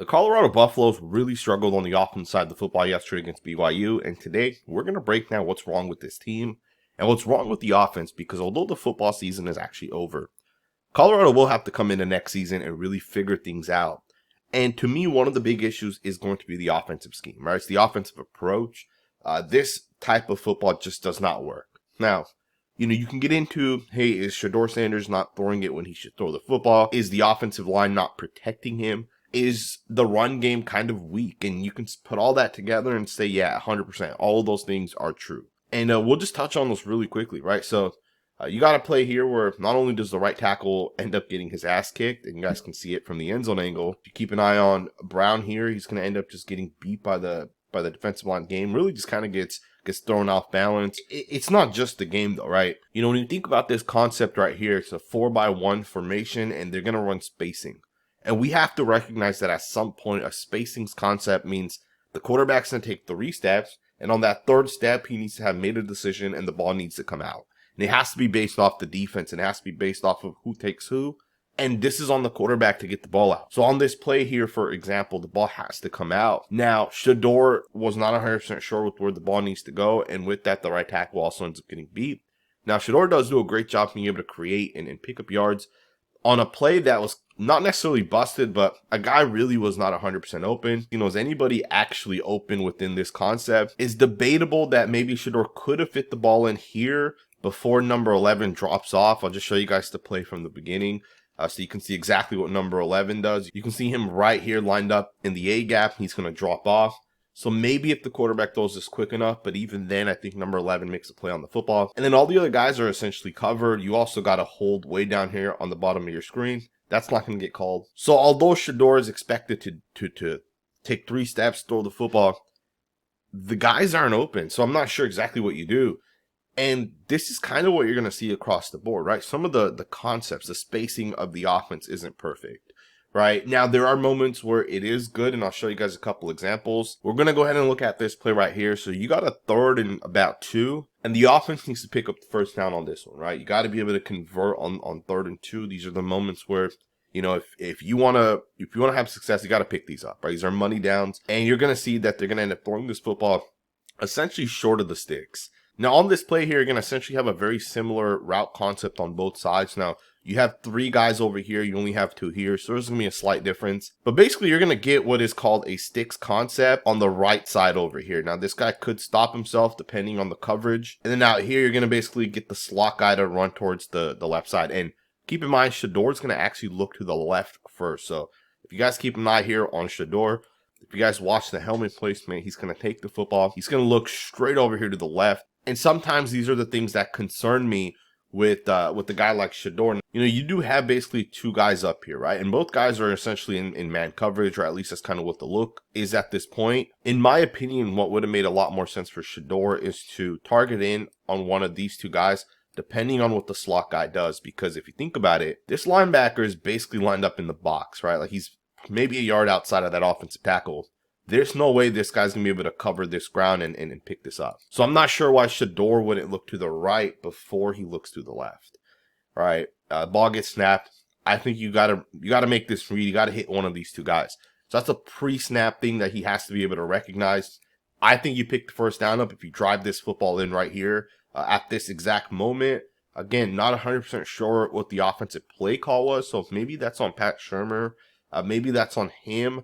The Colorado Buffaloes really struggled on the offense side of the football yesterday against BYU, and today we're going to break down what's wrong with this team and what's wrong with the offense, because although the football season is actually over, Colorado will have to come into next season and really figure things out. And to me, one of the big issues is going to be the offensive scheme, right? It's the offensive approach. This type of football just does not work. Now, you can get into, hey, is Shedeur Sanders not throwing it when he should throw the football? Is the offensive line not protecting him? Is the run game kind of weak? And you can put all that together and say, yeah, 100%. All of those things are true. And we'll just touch on those really quickly, right? So you got a play here where not only does the right tackle end up getting his ass kicked, and you guys can see it from the end zone angle. If you keep an eye on Brown here, he's going to end up just getting beat by the defensive line game. Really just kind of gets thrown off balance. It's not just the game though, right? When you think about this concept right here, it's a 4-by-1 formation, and they're going to run spacing. And we have to recognize that at some point, a spacing concept means the quarterback's going to take 3 steps, and on that 3rd step, he needs to have made a decision, and the ball needs to come out. And it has to be based off the defense, and it has to be based off of who takes who. And this is on the quarterback to get the ball out. So on this play here, for example, the ball has to come out. Now, Shedeur was not 100% sure with where the ball needs to go, and with that, the right tackle also ends up getting beat. Now, Shedeur does do a great job being able to create and pick up yards on a play that was not necessarily busted, but a guy really was not 100% open. Is anybody actually open within this concept? It's debatable that maybe Shedeur could have fit the ball in here before number 11 drops off. I'll just show you guys the play from the beginning so you can see exactly what number 11 does. You can see him right here lined up in the A gap. He's going to drop off. So maybe if the quarterback throws this quick enough, but even then, I think number 11 makes a play on the football. And then all the other guys are essentially covered. You also got to hold way down here on the bottom of your screen. That's not going to get called. So although Shedeur is expected to take 3 steps, throw the football, the guys aren't open. So I'm not sure exactly what you do. And this is kind of what you're going to see across the board, right? Some of the concepts, the spacing of the offense isn't perfect. Right now, there are moments where it is good, and I'll show you guys a couple examples. We're going to go ahead and look at this play right here. So you got a 3rd and about 2, and the offense needs to pick up the first down on this one, right? You got to be able to convert on 3rd and 2. These are the moments where, if you want to have success, you got to pick these up, right? These are money downs, and you're going to see that they're going to end up throwing this football essentially short of the sticks. Now, on this play here, you're going to essentially have a very similar route concept on both sides. Now, you have 3 guys over here. You only have 2 here. So there's going to be a slight difference. But basically, you're going to get what is called a sticks concept on the right side over here. Now, this guy could stop himself depending on the coverage. And then out here, you're going to basically get the slot guy to run towards the left side. And keep in mind, Shedeur is going to actually look to the left first. So if you guys keep an eye here on Shedeur, if you guys watch the helmet placement, he's going to take the football. He's going to look straight over here to the left. And sometimes these are the things that concern me with a guy like Shedeur. You do have basically 2 guys up here, right? And both guys are essentially in man coverage, or at least that's kind of what the look is at this point. In my opinion, what would have made a lot more sense for Shedeur is to target in on one of these 2 guys, depending on what the slot guy does. Because if you think about it, this linebacker is basically lined up in the box, right? Like he's maybe a yard outside of that offensive tackle. There's no way this guy's going to be able to cover this ground and pick this up. So I'm not sure why Shedeur wouldn't look to the right before he looks to the left. All right, ball gets snapped. I think you gotta make this read. You got to hit one of these 2 guys. So that's a pre-snap thing that he has to be able to recognize. I think you pick the first down up if you drive this football in right here at this exact moment. Again, not 100% sure what the offensive play call was. So maybe that's on Pat Shurmur. Maybe that's on him.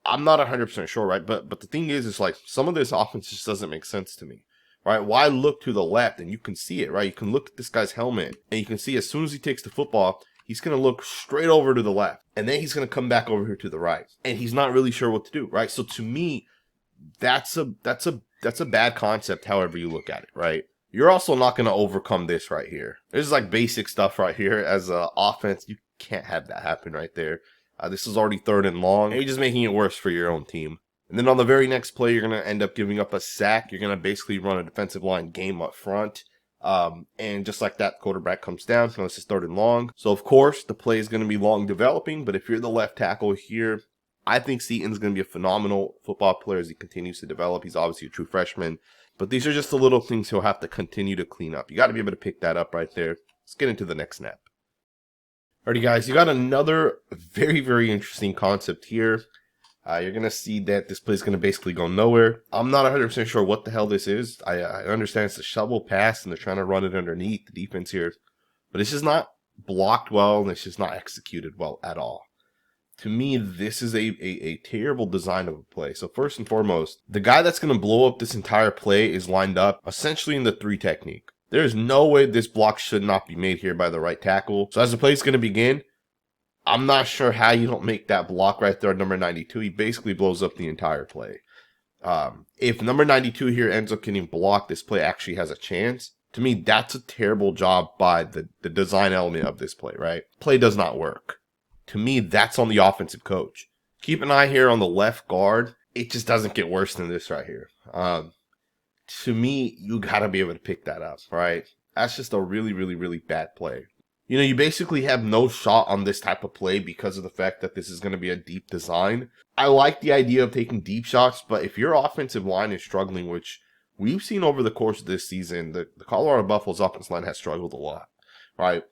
I'm not 100% sure, right? But the thing is like some of this offense just doesn't make sense to me, right? Why look to the left? And you can see it, right? You can look at this guy's helmet, and you can see as soon as he takes the football, he's going to look straight over to the left, and then he's going to come back over here to the right, and he's not really sure what to do, right? So to me, that's a bad concept, however you look at it, right? You're also not going to overcome this right here. There's like basic stuff right here as an offense. You can't have that happen right there. This is already 3rd and long, and you're just making it worse for your own team. And then on the very next play, you're going to end up giving up a sack. You're going to basically run a defensive line game up front. And just like that, quarterback comes down. So this is 3rd and long. So, of course, the play is going to be long developing. But if you're the left tackle here, I think Seaton's going to be a phenomenal football player as he continues to develop. He's obviously a true freshman. But these are just the little things he'll have to continue to clean up. You got to be able to pick that up right there. Let's get into the next snap. Alrighty, guys, you got another very, very interesting concept here. You're going to see that this play is going to basically go nowhere. I'm not 100% sure what the hell this is. I understand it's a shovel pass and they're trying to run it underneath the defense here. But it's just not blocked well and it's just not executed well at all. To me, this is a terrible design of a play. So first and foremost, the guy that's going to blow up this entire play is lined up essentially in the 3 technique. There is no way this block should not be made here by the right tackle. So as the play is going to begin, I'm not sure how you don't make that block right there at number 92. He basically blows up the entire play. If number 92 here ends up getting blocked, this play actually has a chance. To me, that's a terrible job by the design element of this play, right? Play does not work. To me, that's on the offensive coach. Keep an eye here on the left guard. It just doesn't get worse than this right here. To me, you got to be able to pick that up, right? That's just a really, really, really bad play. You know, you basically have no shot on this type of play because of the fact that this is going to be a deep design. I like the idea of taking deep shots, but if your offensive line is struggling, which we've seen over the course of this season, the Colorado Buffaloes offensive line has struggled a lot, right?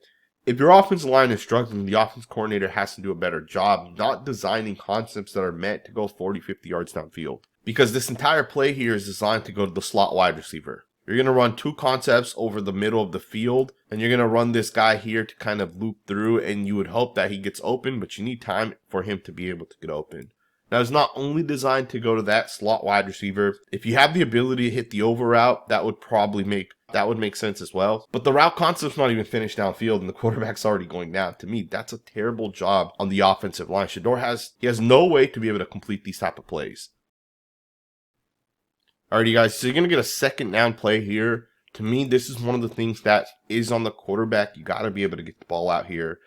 If your offensive line is struggling, the offense coordinator has to do a better job not designing concepts that are meant to go 40, 50 yards downfield. Because this entire play here is designed to go to the slot wide receiver. You're going to run 2 concepts over the middle of the field, and you're going to run this guy here to kind of loop through, and you would hope that he gets open, but you need time for him to be able to get open. Now, it's not only designed to go to that slot wide receiver. If you have the ability to hit the over route, that would make sense as well. But the route concept's not even finished downfield, and the quarterback's already going down. To me, that's a terrible job on the offensive line. Shedeur has no way to be able to complete these type of plays. Alrighty, guys, so you're going to get a second down play here. To me, this is one of the things that is on the quarterback. You got to be able to get the ball out here.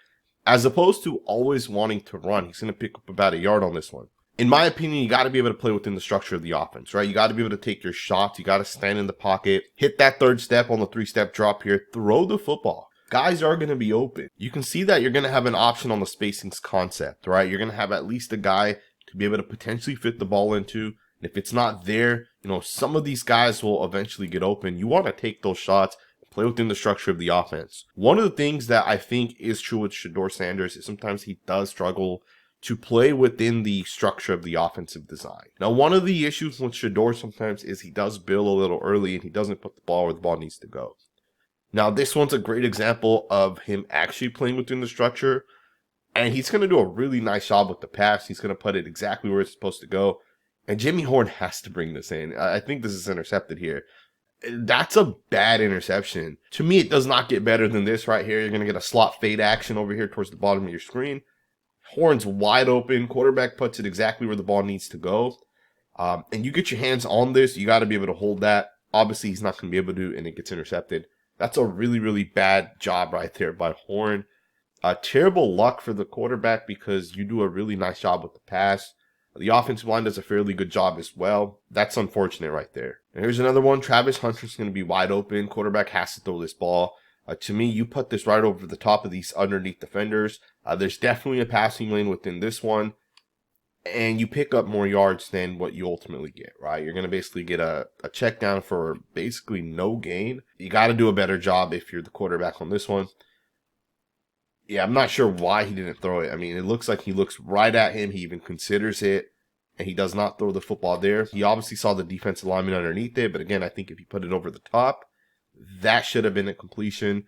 As opposed to always wanting to run, he's going to pick up about a yard on this one. In my opinion, you got to be able to play within the structure of the offense, right? You got to be able to take your shots. You got to stand in the pocket, hit that 3rd step on the 3-step drop here, throw the football. Guys are going to be open. You can see that you're going to have an option on the spacings concept, right? You're going to have at least a guy to be able to potentially fit the ball into. And if it's not there, you know, some of these guys will eventually get open. You want to take those shots, play within the structure of the offense. One of the things that I think is true with Shedeur Sanders is sometimes he does struggle to play within the structure of the offensive design. Now, one of the issues with Shedeur sometimes is he does bail a little early and he doesn't put the ball where the ball needs to go. Now, this one's a great example of him actually playing within the structure, and he's going to do a really nice job with the pass. He's going to put it exactly where it's supposed to go, and Jimmy Horn has to bring this in. I think this is intercepted here. That's a bad interception. To me, it does not get better than this right here. You're going to get a slot fade action over here towards the bottom of your screen. Horn's wide open. Quarterback puts it exactly where the ball needs to go. And you get your hands on this. You got to be able to hold that. Obviously, he's not going to be able to, and it gets intercepted. That's a really, really bad job right there by Horn. Terrible luck for the quarterback because you do a really nice job with the pass. The offensive line does a fairly good job as well. That's unfortunate right there. And here's another one. Travis Hunter's going to be wide open. Quarterback has to throw this ball. To me, you put this right over the top of these underneath defenders. There's definitely a passing lane within this one. And you pick up more yards than what you ultimately get, right? You're going to basically get a check down for basically no gain. You got to do a better job if you're the quarterback on this one. Yeah, I'm not sure why he didn't throw it. I mean, it looks like he looks right at him. He even considers it, and he does not throw the football there. He obviously saw the defensive lineman underneath it, but again, I think if he put it over the top, that should have been a completion.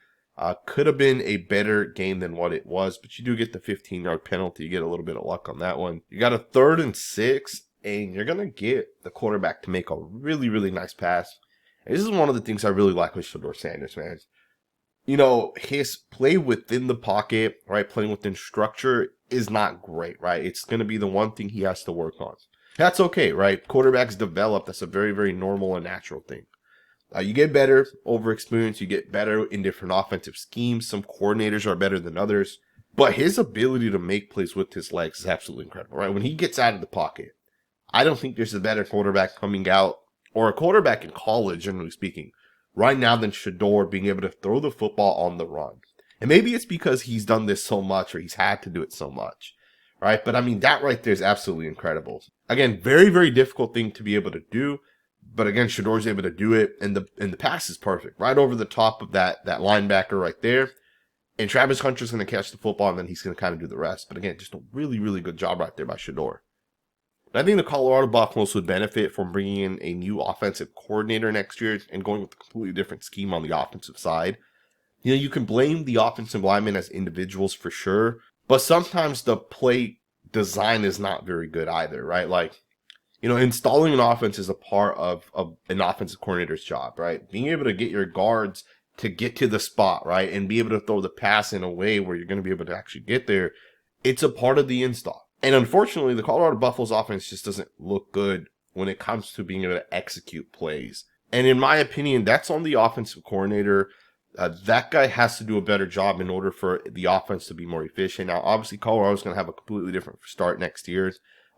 Could have been a better game than what it was, but you do get the 15-yard penalty. You get a little bit of luck on that one. You got a 3rd and 6, and you're going to get the quarterback to make a really, really nice pass. And this is one of the things I really like with Shedeur Sanders, man. You know, his play within the pocket, right, playing within structure is not great, right? It's going to be the one thing he has to work on. That's okay, right? Quarterbacks develop. That's a very, very normal and natural thing. You get better over experience. You get better in different offensive schemes. Some coordinators are better than others. But his ability to make plays with his legs is absolutely incredible, right? When he gets out of the pocket, I don't think there's a better quarterback coming out, or a quarterback in college, generally speaking, right now than Shedeur being able to throw the football on the run. And maybe it's because he's done this so much, or he's had to do it so much, right? But I mean, that right there is absolutely incredible. Again, very, very difficult thing to be able to do. But again, Shedeur's able to do it, and the pass is perfect. Right over the top of that linebacker right there. And Travis Hunter's going to catch the football, and then he's going to kind of do the rest. But again, just a really, really good job right there by Shedeur. And I think the Colorado Buffaloes would benefit from bringing in a new offensive coordinator next year and going with a completely different scheme on the offensive side. You can blame the offensive linemen as individuals for sure, but sometimes the play design is not very good either, right? Like, installing an offense is a part of an offensive coordinator's job, right? Being able to get your guards to get to the spot, right? And be able to throw the pass in a way where you're going to be able to actually get there. It's a part of the install. And unfortunately, the Colorado Buffaloes offense just doesn't look good when it comes to being able to execute plays. And in my opinion, that's on the offensive coordinator. That guy has to do a better job in order for the offense to be more efficient. Now, obviously, Colorado's going to have a completely different start next year.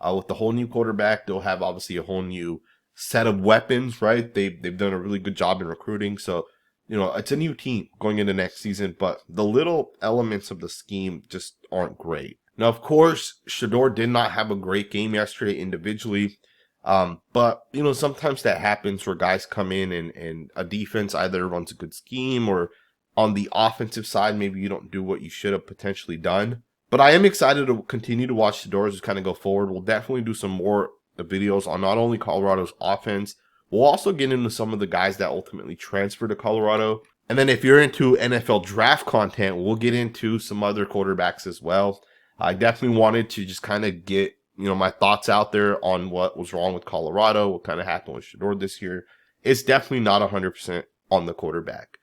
With the whole new quarterback, they'll have obviously a whole new set of weapons, right? They've done a really good job in recruiting. So, it's a new team going into next season, but the little elements of the scheme just aren't great. Now, of course, Shedeur did not have a great game yesterday individually. But, sometimes that happens where guys come in and a defense either runs a good scheme or on the offensive side, maybe you don't do what you should have potentially done. But I am excited to continue to watch Shedeur as kind of go forward. We'll definitely do some more videos on not only Colorado's offense, we'll also get into some of the guys that ultimately transfer to Colorado. And then if you're into NFL draft content, we'll get into some other quarterbacks as well. I definitely wanted to just kind of get my thoughts out there on what was wrong with Colorado, what kind of happened with Shedeur this year. It's definitely not 100% on the quarterback.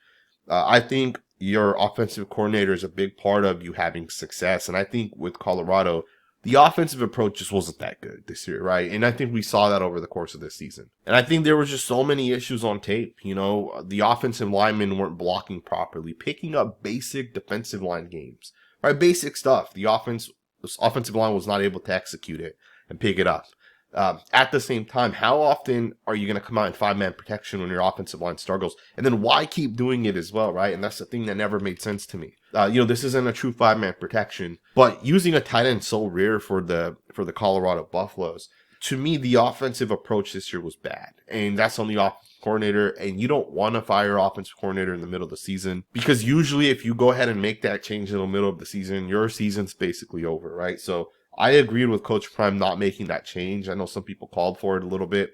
I think your offensive coordinator is a big part of you having success. And I think with Colorado, the offensive approach just wasn't that good this year, right? And I think we saw that over the course of this season. And I think there was just so many issues on tape. The offensive linemen weren't blocking properly, picking up basic defensive line games, right? Basic stuff. The offensive line was not able to execute it and pick it up. At the same time, how often are you going to come out in 5-man protection when your offensive line struggles? And then why keep doing it as well, right? And that's the thing that never made sense to me. This isn't a true 5-man protection, but using a tight end so rare for the Colorado Buffaloes, to me, the offensive approach this year was bad. And that's on the offensive coordinator. And you don't want to fire your offensive coordinator in the middle of the season, because usually if you go ahead and make that change in the middle of the season, your season's basically over, right? So I agreed with Coach Prime not making that change. I know some people called for it a little bit.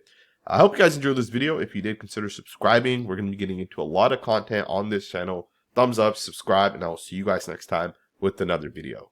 I hope you guys enjoyed this video. If you did, consider subscribing. We're going to be getting into a lot of content on this channel. Thumbs up, subscribe, and I will see you guys next time with another video.